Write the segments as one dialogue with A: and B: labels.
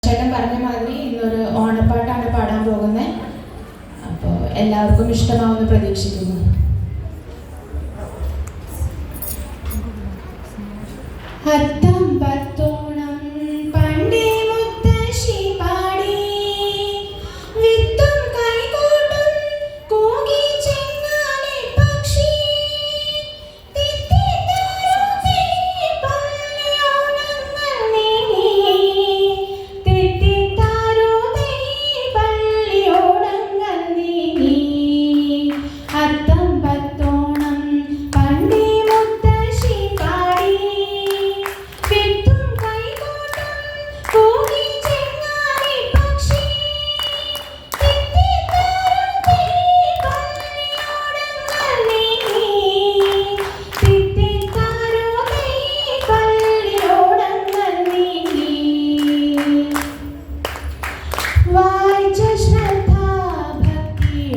A: ചേട്ടൻ പറഞ്ഞ മാതിരി ഇന്നൊരു ഓണപ്പാട്ടാണ് പാടാൻ പോകുന്നത്. അപ്പോൾ എല്ലാവർക്കും ഇഷ്ടമാവുമെന്ന് പ്രതീക്ഷിക്കുന്നു. അത്തം പത്തോണം പണ്ടേ മുത്തശ്ശി പാടി വിത്തും കൈകോട്ടും കൂകി ചെങ്ങാലി പക്ഷി തെറ്റിത്താരോതേ പള്ളിയോണങ്ങൾ നീങ്ങി തെറ്റിത്താരോതേ പള്ളിയോണങ്ങൾ നീങ്ങി അത്തം പത്തോണം പണ്ടേ മുത്തശ്ശി പാടി വിത്തും കൈകോട്ടും കൂകി ചെങ്ങാലി പക്ഷി തെറ്റിത്താരോതേ പള്ളിയോണങ്ങൾ നീങ്ങി തെറ്റിത്താരോതേ പള്ളിയോണങ്ങൾ നീങ്ങി വായിച്ച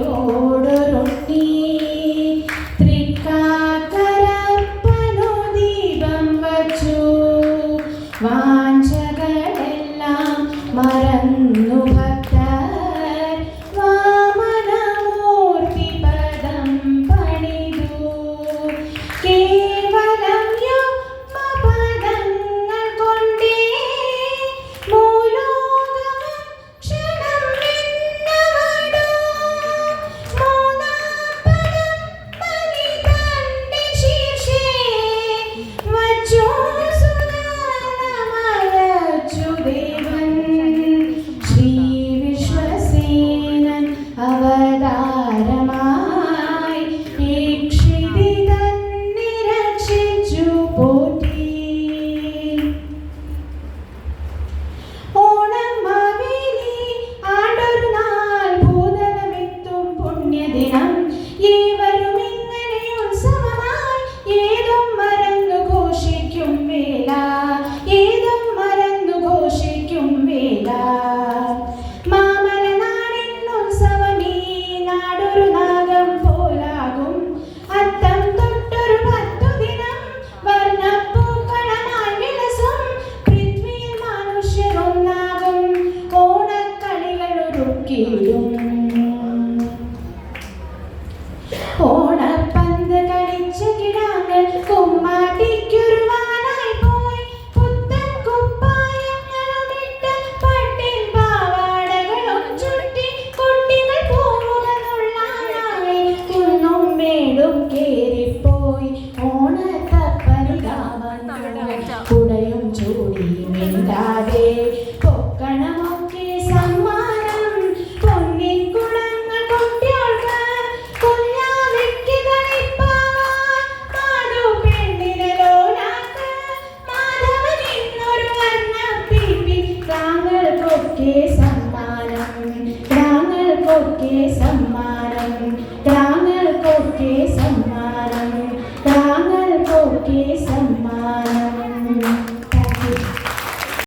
A: ശ്രദ്ധാഭക്തിയോടൊരുണ്ണി തൃക്കാക്കരപ്പനു ദീപം വച്ചു വാഞ്ചകളെല്ലാം മറന്നു ഭക്തർ വാമനമൂർത്തി പദം പണിതു കേവലം യുഗ്മപദങ്ങൾ കൊണ്ടേ മൂലോകമം ക്ഷണം നിന്നവടോ മൂന്നാം പദം ബലിതന്റെ ശീർഷേ വച്ചു സുധാനമയച്ചു ദേവൻ ശ്രീ വിശ്വസേനൻ അവതാരമായി ഈക്ഷിതി തന്നെ രക്ഷിച്ചു പോറ്റി ഓണം മാവേലി ആണ്ടൊരു നാൾ ഭൂതലമെത്തും പുണ്യദിനം ഏവരും ഇങ്ങനെ ഉത്സവമായി ഏതും മറന്നു ഘോഷിക്കും വേല ഏതും മറന്നു ഘോഷിക്കും വേല മാമലനാടിൻ ഉത്സവമീ നാടൊരു നാഗം പോലാകും അത്തം തൊട്ടൊരു 10 ദിനം വർണ്ണപ്പൂക്കളമായി വിലസും പൃഥ്വിയിൽ മനുഷ്യർ ഒന്നാകും ഓണക്കളികൾ ഒരുക്കിയിടും ഓണപ്പന്ത് കളിച്ച കിടാങ്ങൾ കുമ്മാട്ടിക്കുരുവാനായി പോയി പുത്തൻ കുപ്പായങ്ങളുമിട്ട് പട്ടിൻ പാവാടകളും ചുറ്റി കുട്ടികൾ പൂമുഖനുള്ളാനായി കുന്നും മേടും കേറിപ്പോയി കുടയും ചൂടി മിണ്ടാതെ പൊക്കണമൊക്കെ സമ്മാനം പൊന്നിൻ കുളങ്ങൾ കുട്ടികൾക്ക് കുഞ്ഞാവിക്ക് കളിപ്പാവാൻ മാടു പെണ്ണിനെ ലോലാക്ക് മാധവൻ ഇന്നൊരു വർണ്ണപ്പീപ്പി താങ്കൾക്കൊക്കെ സമ്മാനം താങ്കൾക്കൊക്കെ സമ്മാനം താങ്കൾക്കൊക്കെ സമ്മാനം താങ്കൾക്കൊക്കെ സമ്മാനം